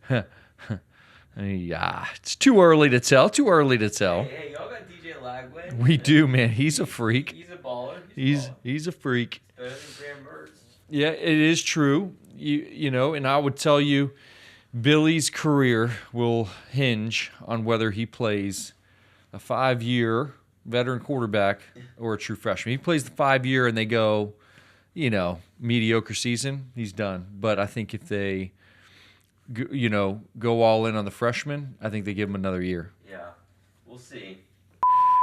Yeah, it's too early to tell. Too early to tell. Hey, y'all got DJ Lagway. We do, man. He's a freak. He's a baller. He's a freak. Better than Graham Mertz. Yeah, it is true. You know, and I would tell you, Billy's career will hinge on whether he plays a 5-year veteran quarterback or a true freshman. He plays the 5-year and they go, mediocre season, he's done. But I think if they, go all in on the freshman, I think they give him another year. Yeah, we'll see.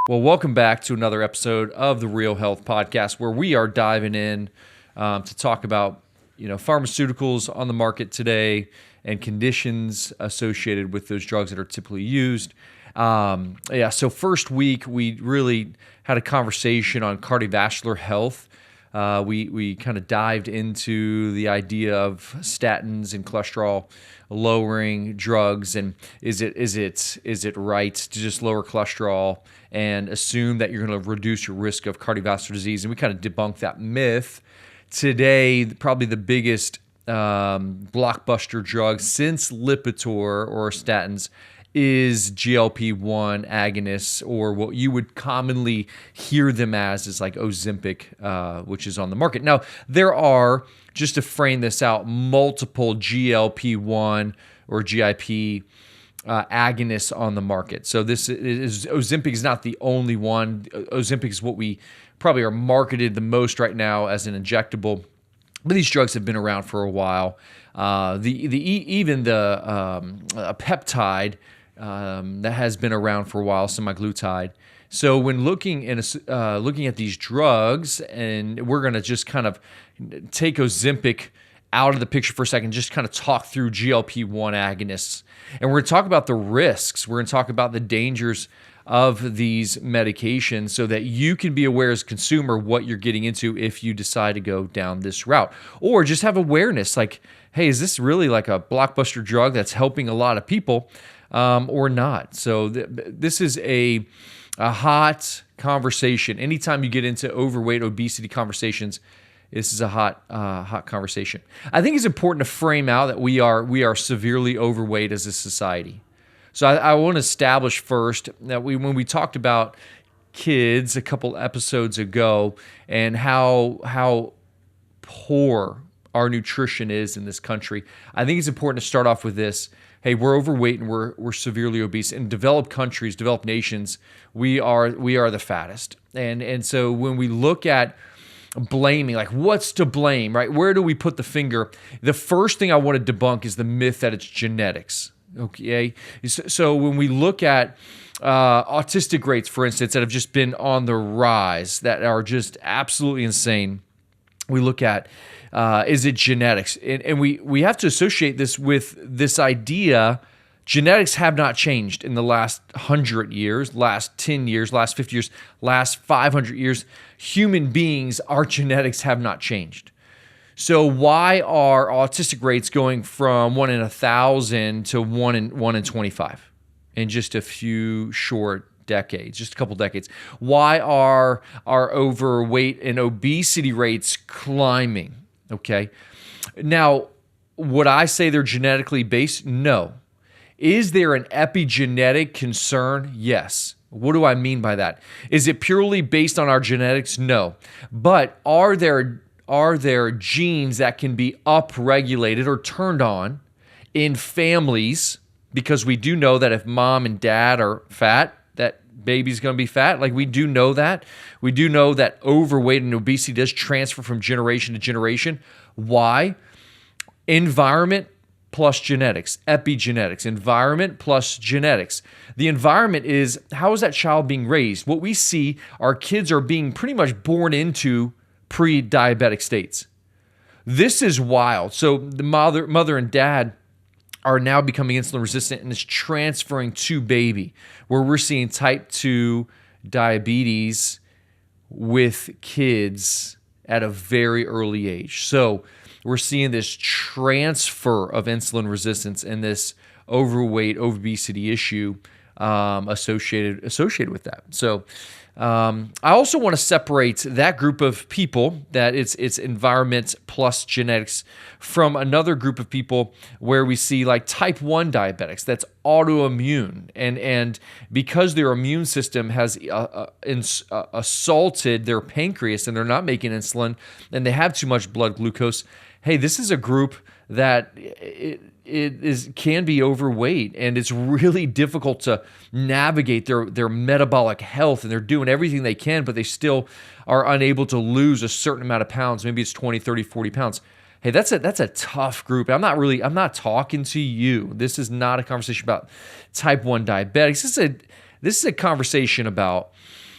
Well, welcome back to another episode of the Real Health Podcast, where we are diving in to talk about, pharmaceuticals on the market today and conditions associated with those drugs that are typically used. So first week, we really had a conversation on cardiovascular health. We kind of dived into the idea of statins and cholesterol lowering drugs, and is it right to just lower cholesterol and assume that you're going to reduce your risk of cardiovascular disease? And we kind of debunked that myth. Today, probably the biggest blockbuster drug since Lipitor or statins is GLP-1 agonists, or what you would commonly hear them as is like Ozempic, which is on the market. Now, there are, just to frame this out, multiple GLP-1 or GIP agonists on the market. So Ozempic is not the only one. Ozempic is what we probably are marketed the most right now as an injectable. But these drugs have been around for a while. Even the peptide that has been around for a while, semaglutide. So when looking at these drugs, and we're going to just kind of take Ozempic out of the picture for a second, just kind of talk through GLP-1 agonists. And we're going to talk about the risks. We're going to talk about the dangers of these medications so that you can be aware as a consumer what you're getting into if you decide to go down this route. Or just have awareness like, hey, is this really like a blockbuster drug that's helping a lot of people or not? So this is a hot conversation. Anytime you get into overweight, obesity conversations, this is a hot conversation. I think it's important to frame out that we are severely overweight as a society. So I want to establish first that when we talked about kids a couple episodes ago and how poor our nutrition is in this country, I think it's important to start off with this. Hey, we're overweight and we're severely obese. In developed countries, developed nations, we are the fattest. And so when we look at blaming, like what's to blame, right? Where do we put the finger? The first thing I want to debunk is the myth that it's genetics. Okay, so when we look at autistic rates, for instance, that have just been on the rise, that are just absolutely insane, we look at is it genetics? And we have to associate this with this idea. Genetics have not changed in the last 100 years, last 10 years, last 50 years, last 500 years. Human beings, our genetics have not changed. So why are autistic rates going from 1 in 1,000 to 1 in 25 in just a few short decades, just a couple decades? Why are our overweight and obesity rates climbing? Okay. Now, would I say they're genetically based? No. Is there an epigenetic concern? Yes. What do I mean by that? Is it purely based on our genetics? No. But are there genes that can be upregulated or turned on in families? Because we do know that if mom and dad are fat, that baby's going to be fat. Like we do know that. We do know that overweight and obesity does transfer from generation to generation. Why? Environment plus genetics, epigenetics, environment plus genetics. The environment is, how is that child being raised? What we see, our kids are being pretty much born into pre-diabetic states. This is wild. So the mother and dad are now becoming insulin resistant, and it's transferring to baby, where we're seeing type 2 diabetes with kids at a very early age. So we're seeing this transfer of insulin resistance and this overweight, obesity issue associated with that. So I also want to separate that group of people, that it's environment plus genetics, from another group of people where we see like type 1 diabetics that's autoimmune, and because their immune system has assaulted their pancreas and they're not making insulin and they have too much blood glucose. Hey, this is a group that can be overweight, and it's really difficult to navigate their metabolic health, and they're doing everything they can, but they still are unable to lose a certain amount of pounds. Maybe it's 20, 30, 40 pounds. Hey, that's a tough group. I'm not talking to you. This is not a conversation about type 1 diabetics. This is a conversation about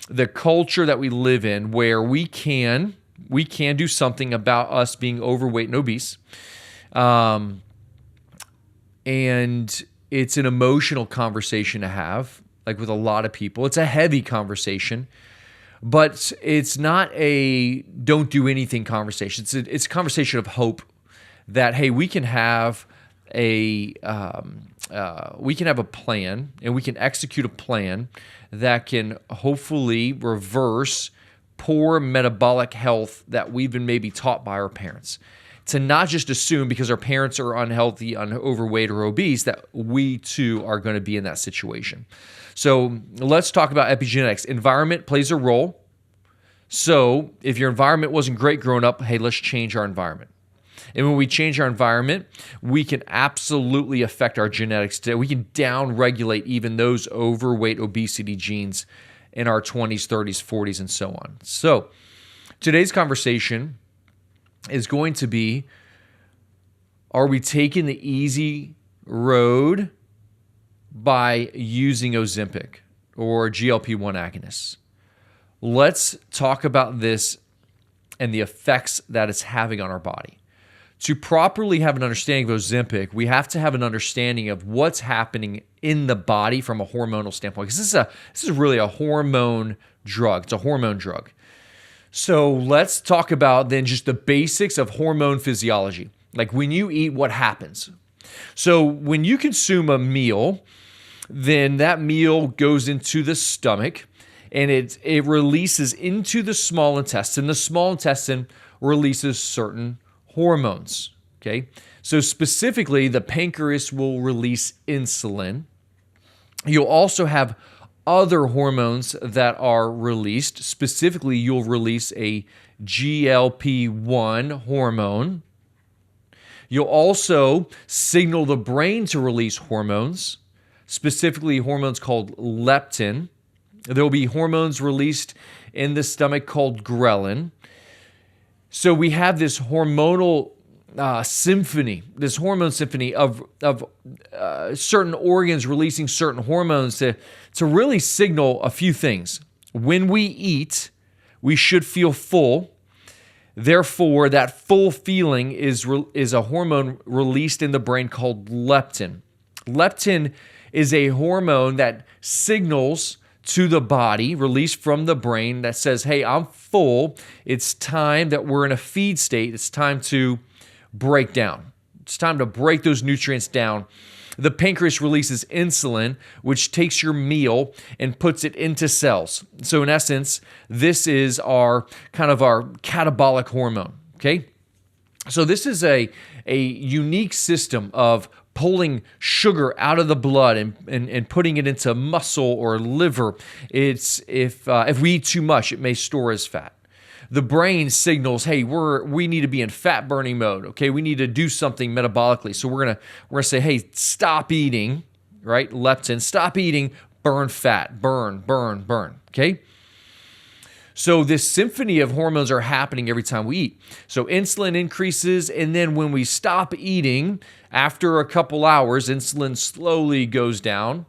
the culture that we live in, where we can do something about us being overweight and obese. And it's an emotional conversation to have, like with a lot of people. It's a heavy conversation, but it's not a don't do anything conversation. It's a conversation of hope that, hey, we can have a plan, and we can execute a plan that can hopefully reverse poor metabolic health that we've been maybe taught by our parents. To not just assume because our parents are unhealthy, overweight, or obese that we too are going to be in that situation. So let's talk about epigenetics. Environment plays a role. So if your environment wasn't great growing up, hey, let's change our environment. And when we change our environment, we can absolutely affect our genetics. We can down-regulate even those overweight, obesity genes in our 20s, 30s, 40s, and so on. So today's conversation is going to be, are we taking the easy road by using Ozempic or GLP-1 agonists? Let's talk about this and the effects that it's having on our body. To properly have an understanding of Ozempic, we have to have an understanding of what's happening in the body from a hormonal standpoint, because this is really a hormone drug. It's a hormone drug. So let's talk about then just the basics of hormone physiology. Like when you eat, what happens? So when you consume a meal, then that meal goes into the stomach and it releases into the small intestine. The small intestine releases certain hormones, okay? So specifically, the pancreas will release insulin. You'll also have other hormones that are released. Specifically, you'll release a GLP-1 hormone. You'll also signal the brain to release hormones, specifically hormones called leptin. There will be hormones released in the stomach called ghrelin. So we have this hormonal symphony, this hormone symphony of certain organs releasing certain hormones to really signal a few things. When we eat, we should feel full. Therefore, that full feeling is a hormone released in the brain called leptin. Leptin is a hormone that signals to the body, released from the brain, that says, hey, I'm full. It's time that we're in a feed state. It's time to break down. It's time to break those nutrients down. The pancreas releases insulin, which takes your meal and puts it into cells. So in essence, this is our catabolic hormone, okay? So this is a unique system of pulling sugar out of the blood and putting it into muscle or liver. It's if we eat too much, it may store as fat. The brain signals, hey, we need to be in fat burning mode. Okay, we need to do something metabolically. So we're gonna say, hey, stop eating, right? Leptin, stop eating, burn fat, burn. Okay. So this symphony of hormones are happening every time we eat. So insulin increases, and then when we stop eating, after a couple hours, insulin slowly goes down.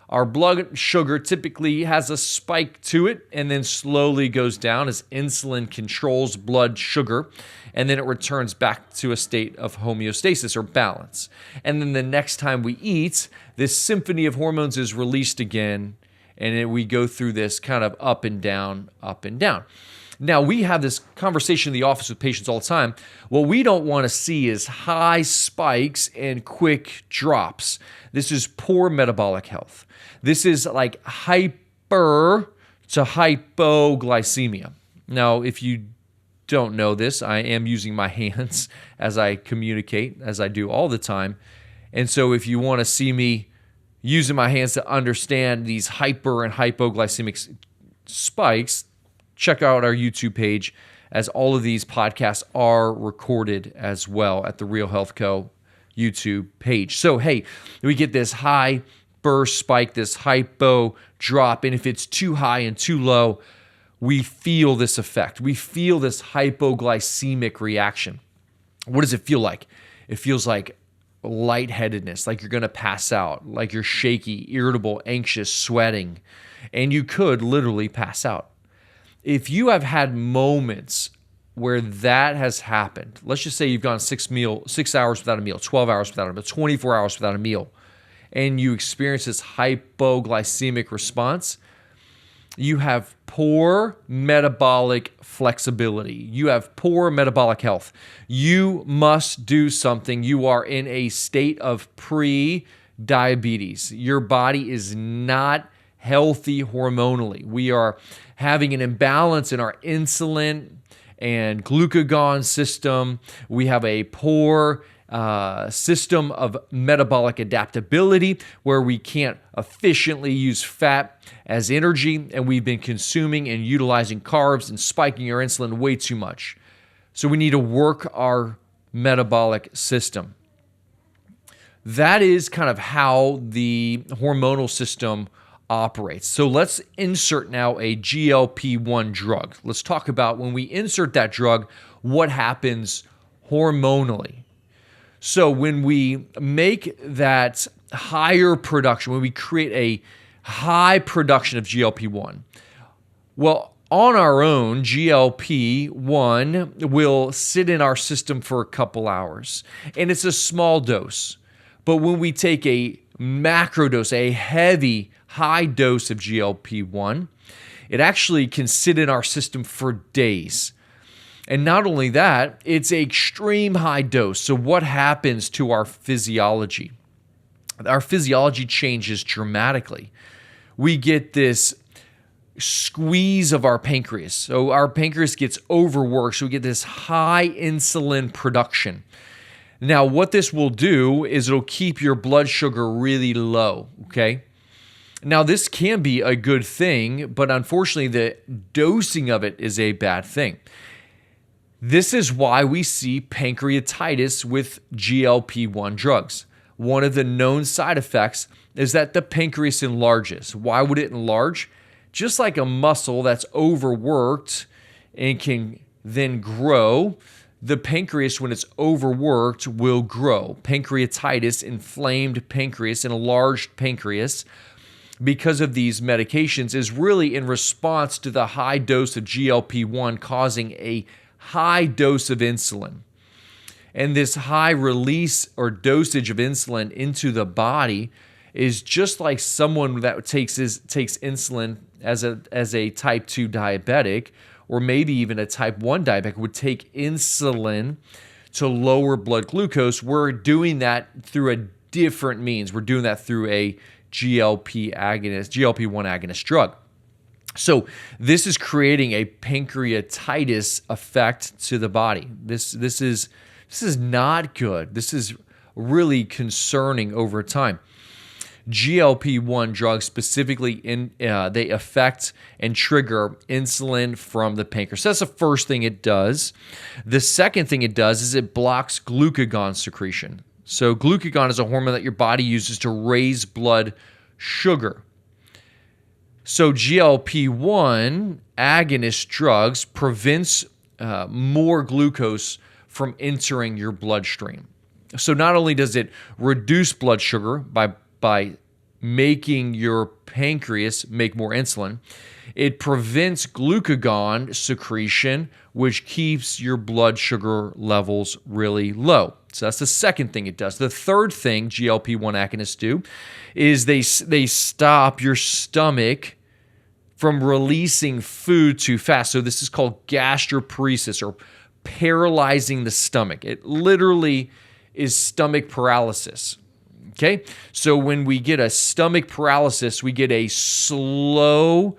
Our blood sugar typically has a spike to it and then slowly goes down as insulin controls blood sugar, and then it returns back to a state of homeostasis or balance. And then the next time we eat, this symphony of hormones is released again, and we go through this kind of up and down, up and down. Now, we have this conversation in the office with patients all the time. What we don't want to see is high spikes and quick drops. This is poor metabolic health. This is like hyper to hypoglycemia. Now, if you don't know this, I am using my hands as I communicate, as I do all the time. And so if you want to see me using my hands to understand these hyper and hypoglycemic spikes, check out our YouTube page, as all of these podcasts are recorded as well at the Real Health Co. YouTube page. So, hey, we get this high burst spike, this hypo drop, and if it's too high and too low, we feel this effect. We feel this hypoglycemic reaction. What does it feel like? It feels like lightheadedness, like you're going to pass out, like you're shaky, irritable, anxious, sweating, and you could literally pass out. If you have had moments where that has happened, let's just say you've gone 6 hours without a meal, 12 hours without a meal, 24 hours without a meal, and you experience this hypoglycemic response, you have poor metabolic flexibility. You have poor metabolic health. You must do something. You are in a state of pre-diabetes. Your body is not healthy hormonally. We are having an imbalance in our insulin and glucagon system. We have a poor system of metabolic adaptability where we can't efficiently use fat as energy, and we've been consuming and utilizing carbs and spiking our insulin way too much. So we need to work our metabolic system. That is kind of how the hormonal system operates. So let's insert now a GLP-1 drug. Let's talk about when we insert that drug, what happens hormonally. So when we make that higher production, when we create a high production of GLP-1, well, on our own, GLP-1 will sit in our system for a couple hours, and it's a small dose. But when we take a macro dose, a heavy, high dose of GLP-1, it actually can sit in our system for days. And not only that, it's an extreme high dose. So what happens to our physiology? Our physiology changes dramatically. We get this squeeze of our pancreas. So our pancreas gets overworked. So we get this high insulin production. Now, what this will do is it'll keep your blood sugar really low, okay? Now, this can be a good thing, but unfortunately, the dosing of it is a bad thing. This is why we see pancreatitis with GLP-1 drugs. One of the known side effects is that the pancreas enlarges. Why would it enlarge? Just like a muscle that's overworked and can then grow, the pancreas, when it's overworked, will grow. Pancreatitis, inflamed pancreas, enlarged pancreas, because of these medications, is really in response to the high dose of GLP-1 causing a high dose of insulin. And this high release or dosage of insulin into the body is just like someone that takes insulin as a type 2 diabetic, or maybe even a type 1 diabetic would take insulin to lower blood glucose. We're doing that through a different means. We're doing that through a GLP-1 agonist drug. So this is creating a pancreatitis effect to the body. This is not good. This is really concerning over time. GLP-1 drugs specifically, they affect and trigger insulin from the pancreas. So that's the first thing it does. The second thing it does is it blocks glucagon secretion. So glucagon is a hormone that your body uses to raise blood sugar. So GLP-1 agonist drugs prevents more glucose from entering your bloodstream. So not only does it reduce blood sugar by making your pancreas make more insulin, it prevents glucagon secretion, which keeps your blood sugar levels really low. So that's the second thing it does. The third thing GLP-1 agonists do is they stop your stomach from releasing food too fast. So this is called gastroparesis, or paralyzing the stomach. It literally is stomach paralysis. Okay? So when we get a stomach paralysis, we get a slow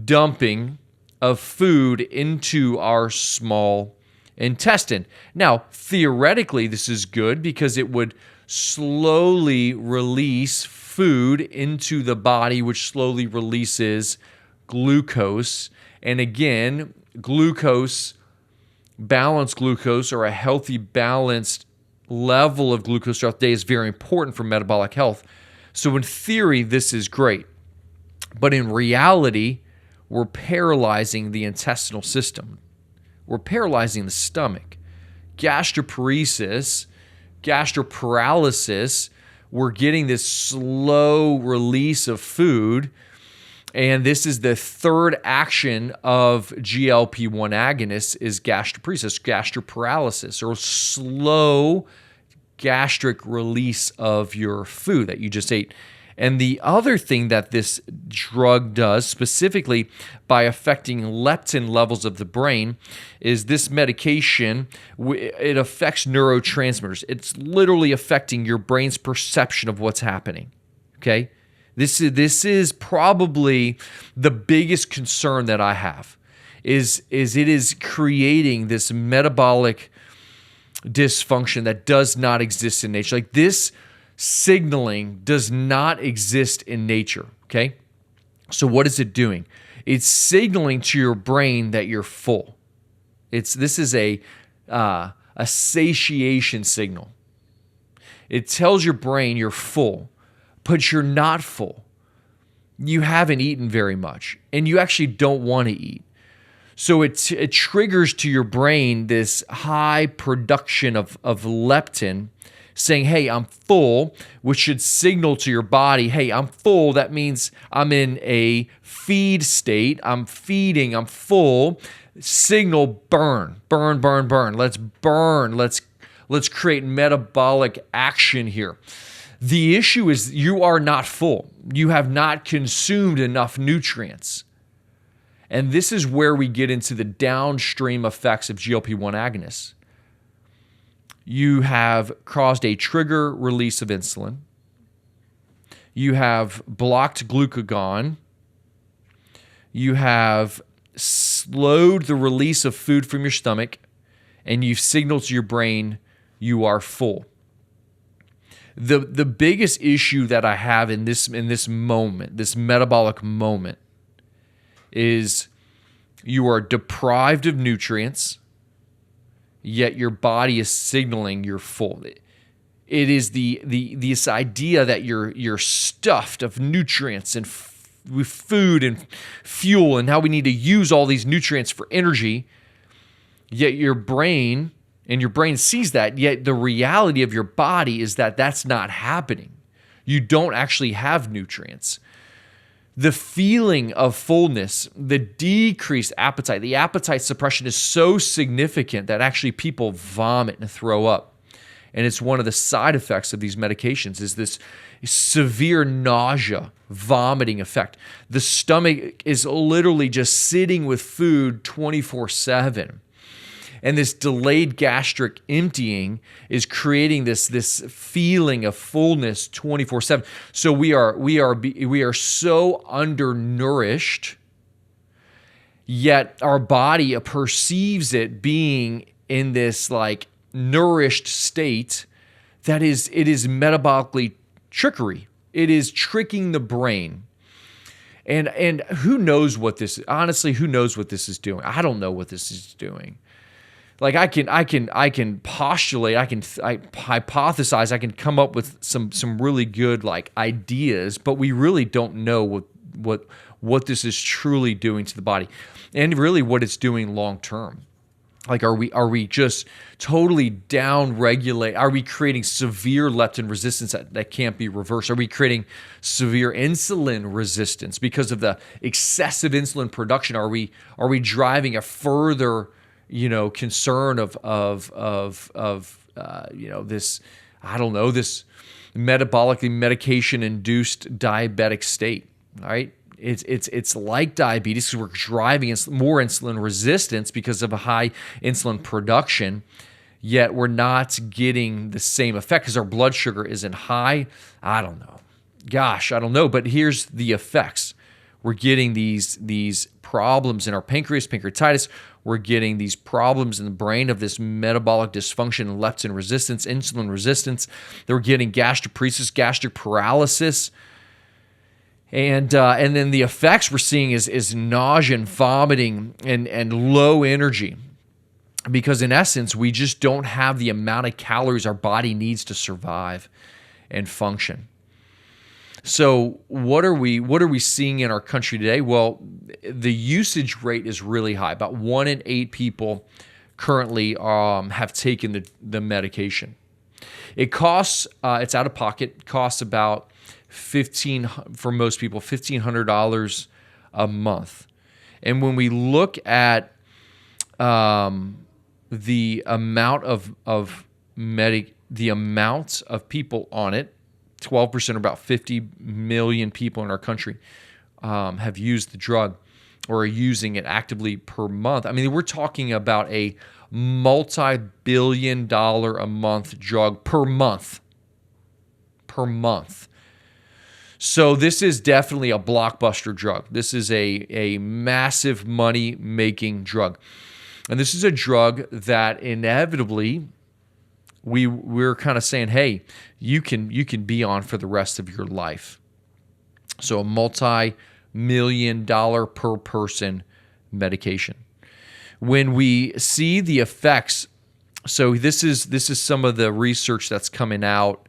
dumping of food into our small intestine. Now, theoretically, this is good because it would slowly release food into the body, which slowly releases glucose. And again, balanced glucose, or a healthy, balanced level of glucose throughout the day, is very important for metabolic health. So in theory, this is great. But in reality, we're paralyzing the intestinal system. We're paralyzing the stomach. Gastroparalysis, we're getting this slow release of food. And this is the third action of GLP-1 agonists, is gastroparalysis, or slow gastric release of your food that you just ate. And the other thing that this drug does, specifically by affecting leptin levels of the brain, is this medication, it affects neurotransmitters. It's literally affecting your brain's perception of what's happening, okay? This is probably the biggest concern that I have, is it is creating this metabolic dysfunction that does not exist in nature. Like, this signaling does not exist in nature, okay? So what is it doing? It's signaling to your brain that you're full. This is a satiation signal. It tells your brain you're full, but you're not full. You haven't eaten very much, and you actually don't want to eat. So it triggers to your brain this high production of leptin, saying, hey, I'm full, which should signal to your body, hey, I'm full. That means I'm in a feed state. I'm feeding, I'm full. Signal, burn. Let's burn. Let's create metabolic action here. The issue is you are not full. You have not consumed enough nutrients. And this is where we get into the downstream effects of GLP-1 agonists. You have caused a trigger release of insulin. You have blocked glucagon. You have slowed the release of food from your stomach, and you've signaled to your brain you are full. The biggest issue that I have in this moment, this metabolic moment, is you are deprived of nutrients, yet your body is signaling you're full. It is this idea that you're stuffed of nutrients and with food and fuel, and how we need to use all these nutrients for energy, yet your brain sees that, yet the reality of your body is that that's not happening. You don't actually have nutrients. The feeling of fullness, the decreased appetite, the appetite suppression is so significant that actually people vomit and throw up. And it's one of the side effects of these medications, is this severe nausea, vomiting effect. The stomach is literally just sitting with food 24/7. And this delayed gastric emptying is creating this feeling of fullness 24/7. So we are so undernourished, yet our body perceives it being in this like nourished state. It is metabolically trickery. It is tricking the brain. And who knows what this, honestly, who knows what this is doing? I don't know what this is doing. Like I can postulate, I hypothesize, I can come up with some really good like ideas, but we really don't know what this is truly doing to the body, and really what it's doing long term. Like, are we just totally down regulate? Are we creating severe leptin resistance that can't be reversed? Are we creating severe insulin resistance because of the excessive insulin production? Are we driving a further concern of this, I don't know, this metabolically medication-induced diabetic state, all right? it's like diabetes because we're driving more insulin resistance because of a high insulin production, yet we're not getting the same effect because our blood sugar isn't high. I don't know. Gosh, I don't know. But here's the effects. We're getting these problems in our pancreas, pancreatitis. We're getting these problems in the brain of this metabolic dysfunction, leptin resistance, insulin resistance. They're getting gastroparesis, gastric paralysis. And then the effects we're seeing is nausea and vomiting and low energy. Because in essence, we just don't have the amount of calories our body needs to survive and function. So what are we seeing in our country today? Well, the usage rate is really high. About 1 in 8 people currently have taken the medication. It costs, it's out of pocket, costs about for most people, $1,500 a month. And when we look at the amount of people on it, 12%, or about 50 million people in our country have used the drug or are using it actively per month. I mean, we're talking about a multi-billion-dollar a month drug per month. So this is definitely a blockbuster drug. This is a massive money-making drug. And this is a drug that inevitably we're kind of saying, hey, you can be on for the rest of your life. So a multi-million-dollar per person medication. When we see the effects, so this is some of the research that's coming out.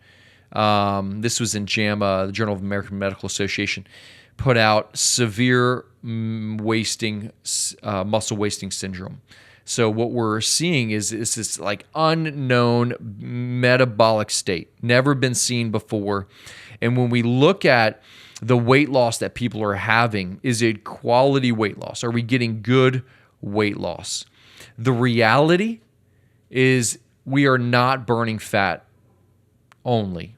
This was in JAMA, the Journal of American Medical Association, put out severe muscle wasting syndrome. So what we're seeing is this like unknown metabolic state, never been seen before. And when we look at the weight loss that people are having, is it quality weight loss? Are we getting good weight loss? The reality is we are not burning fat only.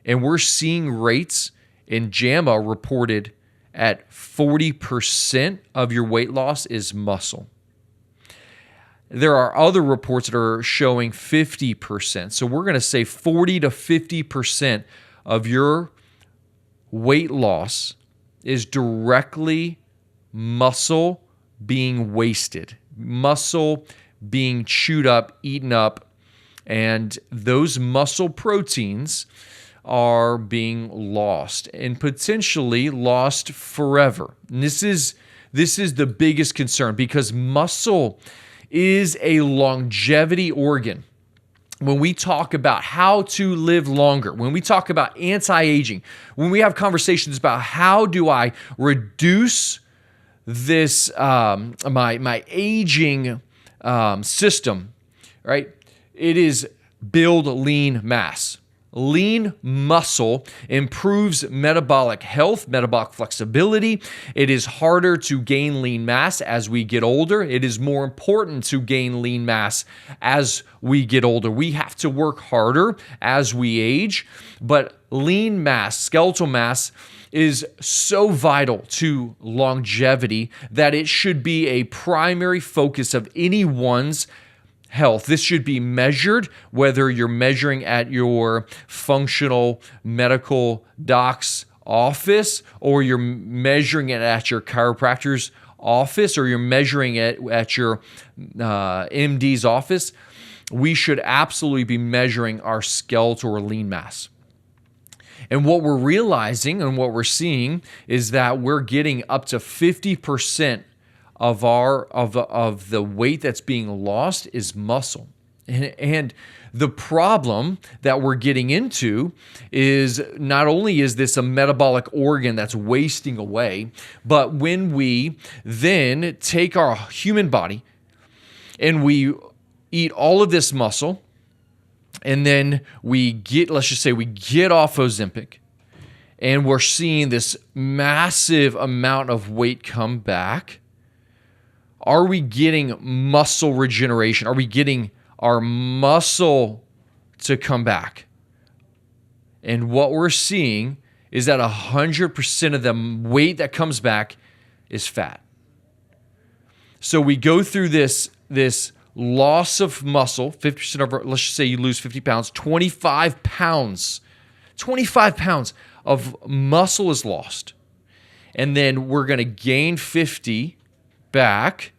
And we're seeing rates in JAMA reported at 40% of your weight loss is muscle. There are other reports that are showing 50%. So we're going to say 40 to 50% of your weight loss is directly muscle being wasted, muscle being chewed up, eaten up, and those muscle proteins are being lost and potentially lost forever. And this is the biggest concern because muscle is a longevity organ. When we talk about how to live longer, when we talk about anti-aging, when we have conversations about how do I reduce this my aging system, right? It is build lean mass. Lean muscle improves metabolic health, metabolic flexibility. It is harder to gain lean mass as we get older. It is more important to gain lean mass as we get older. We have to work harder as we age, but lean mass, skeletal mass, is so vital to longevity that it should be a primary focus of anyone's health. This should be measured, whether you're measuring at your functional medical doc's office, or you're measuring it at your chiropractor's office, or you're measuring it at your MD's office. We should absolutely be measuring our skeletal or lean mass. And what we're realizing and what we're seeing is that we're getting up to 50% of the weight that's being lost is muscle. And the problem that we're getting into is not only is this a metabolic organ that's wasting away, but when we then take our human body and we eat all of this muscle, and then let's just say we get off Ozempic, and we're seeing this massive amount of weight come back. Are we getting muscle regeneration? Are we getting our muscle to come back? And what we're seeing is that 100% of the weight that comes back is fat. So we go through this loss of muscle, 50% of, let's just say you lose 50 pounds, 25 pounds of muscle is lost. And then we're going to gain 50 back,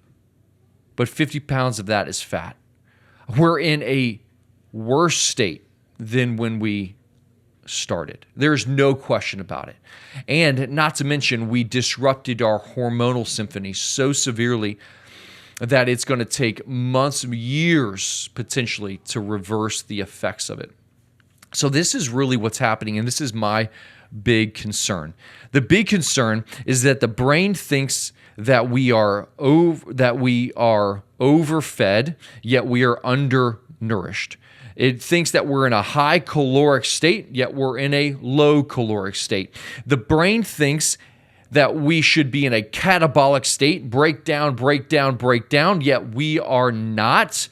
but 50 pounds of that is fat. We're in a worse state than when we started. There's no question about it. And not to mention, we disrupted our hormonal symphony so severely that it's going to take months, years potentially to reverse the effects of it. So this is really what's happening, and this is my big concern. The big concern is that the brain thinks that we are overfed, yet we are undernourished. It thinks that we're in a high caloric state, yet we're in a low caloric state. The brain thinks that we should be in a catabolic state, break down, yet we are not.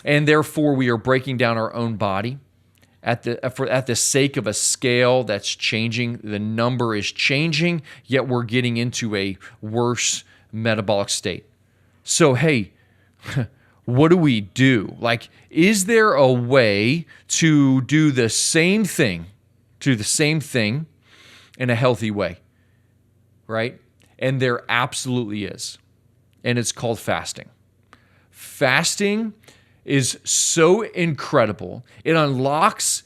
And therefore, we are breaking down our own body at the sake of a scale that's changing. The number is changing, yet we're getting into a worse metabolic state. So, hey, what do we do? Like, is there a way to do the same thing in a healthy way? Right? And there absolutely is. And it's called fasting. Fasting is so incredible. It unlocks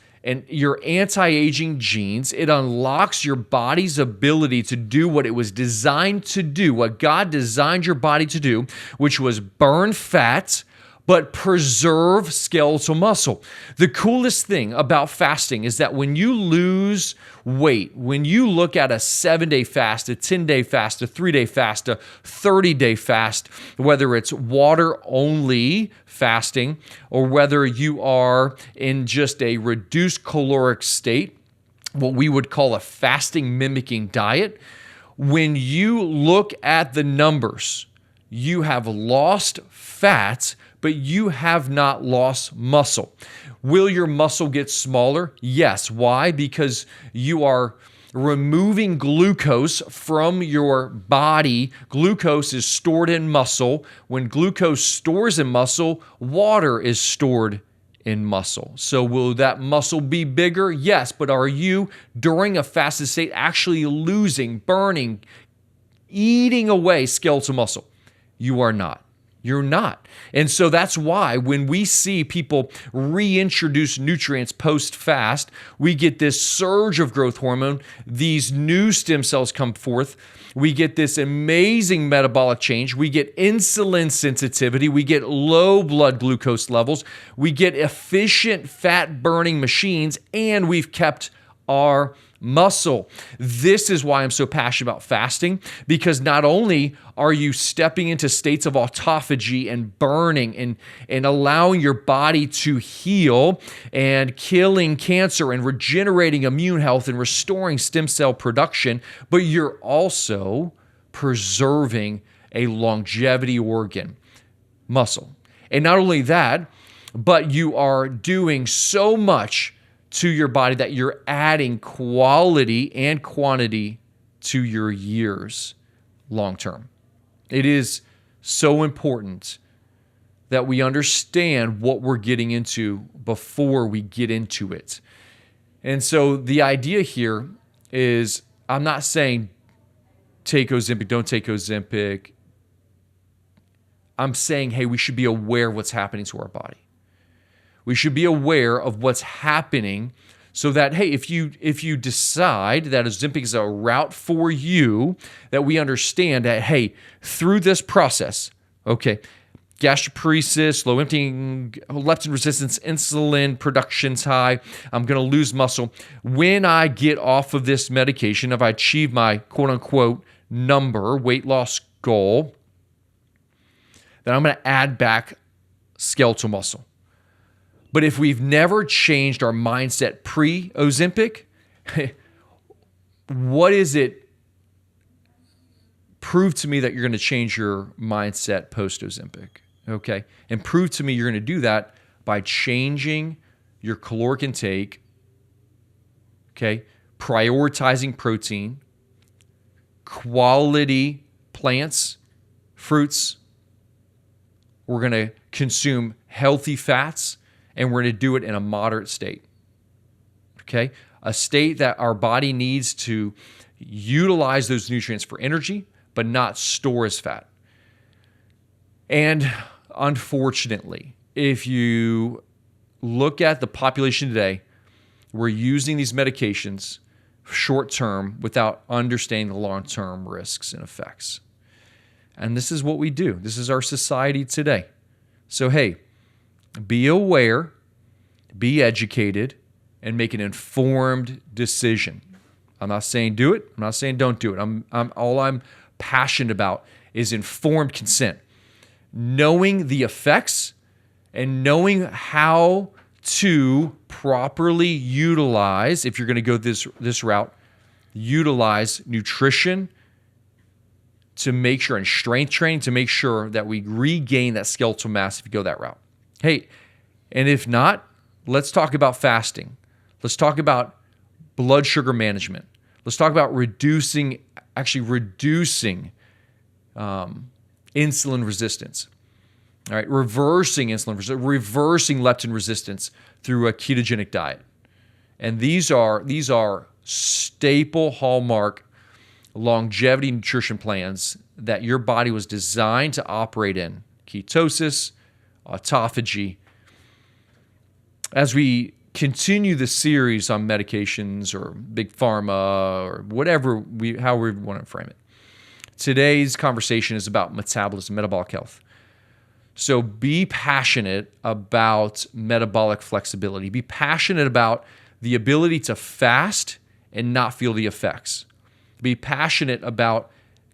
your anti-aging genes. It unlocks your body's ability to do what it was designed to do, what God designed your body to do, which was burn fat, but preserve skeletal muscle. The coolest thing about fasting is that when you lose weight, when you look at a 7-day fast, a 10-day fast, a 3-day fast, a 30-day fast, whether it's water-only fasting or whether you are in just a reduced caloric state, what we would call a fasting mimicking diet, when you look at the numbers, you have lost fat, but you have not lost muscle. Will your muscle get smaller? Yes. Why? Because you are removing glucose from your body. Glucose is stored in muscle. When glucose stores in muscle, water is stored in muscle. So will that muscle be bigger? Yes. But are you, during a fasted state, actually losing, burning, eating away skeletal muscle? You are not. You're not. And so that's why when we see people reintroduce nutrients post-fast, we get this surge of growth hormone. These new stem cells come forth. We get this amazing metabolic change. We get insulin sensitivity. We get low blood glucose levels. We get efficient fat-burning machines, and we've kept our muscle. This is why I'm so passionate about fasting, because not only are you stepping into states of autophagy and burning and allowing your body to heal and killing cancer and regenerating immune health and restoring stem cell production, but you're also preserving a longevity organ, muscle. And not only that, but you are doing so much to your body that you're adding quality and quantity to your years long term. It is so important that we understand what we're getting into before we get into it. And so the idea here is, I'm not saying take Ozempic, don't take Ozempic. I'm saying, hey, we should be aware of what's happening to our body. We should be aware of what's happening so that, hey, if you decide that Ozempic is a route for you, that we understand that, hey, through this process, okay, gastroparesis, low emptying, leptin resistance, insulin production's high, I'm going to lose muscle. When I get off of this medication, if I achieve my quote-unquote weight loss goal, then I'm going to add back skeletal muscle. But if we've never changed our mindset pre-Ozempic, what is it? Prove to me that you're going to change your mindset post-Ozempic, okay? And prove to me you're going to do that by changing your caloric intake, okay? prioritizing protein, quality plants, fruits. We're going to consume healthy fats, and we're going to do it in a moderate state. Okay? A state that our body needs to utilize those nutrients for energy, but not store as fat. And unfortunately, if you look at the population today, we're using these medications short term without understanding the long term risks and effects. And this is what we do. This is our society today. So, hey, be aware, be educated, and make an informed decision. I'm not saying do it. I'm not saying don't do it. All I'm passionate about is informed consent. Knowing the effects and knowing how to properly utilize, if you're going to go this route, utilize nutrition to make sure, and strength training to make sure that we regain that skeletal mass if you go that route. Hey, and if not, let's talk about fasting. Let's talk about blood sugar management. Let's talk about reducing insulin resistance. All right, reversing insulin resistance, reversing leptin resistance through a ketogenic diet. And these are staple hallmark longevity nutrition plans that your body was designed to operate in. Ketosis, autophagy. As we continue the series on medications or big pharma or whatever however we want to frame it, today's conversation is about metabolism, metabolic health. So be passionate about metabolic flexibility. Be passionate about the ability to fast and not feel the effects. Be passionate about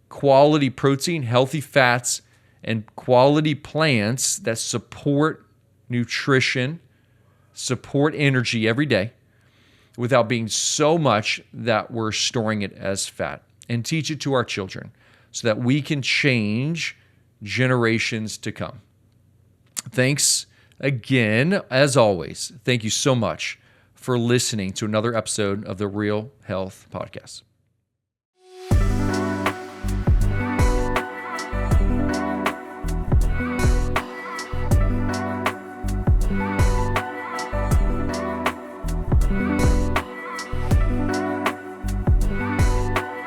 quality protein, healthy fats, and quality plants that support nutrition, support energy every day without being so much that we're storing it as fat. And teach it to our children so that we can change generations to come. Thanks again, as always. Thank you so much for listening to another episode of the Real Health Podcast.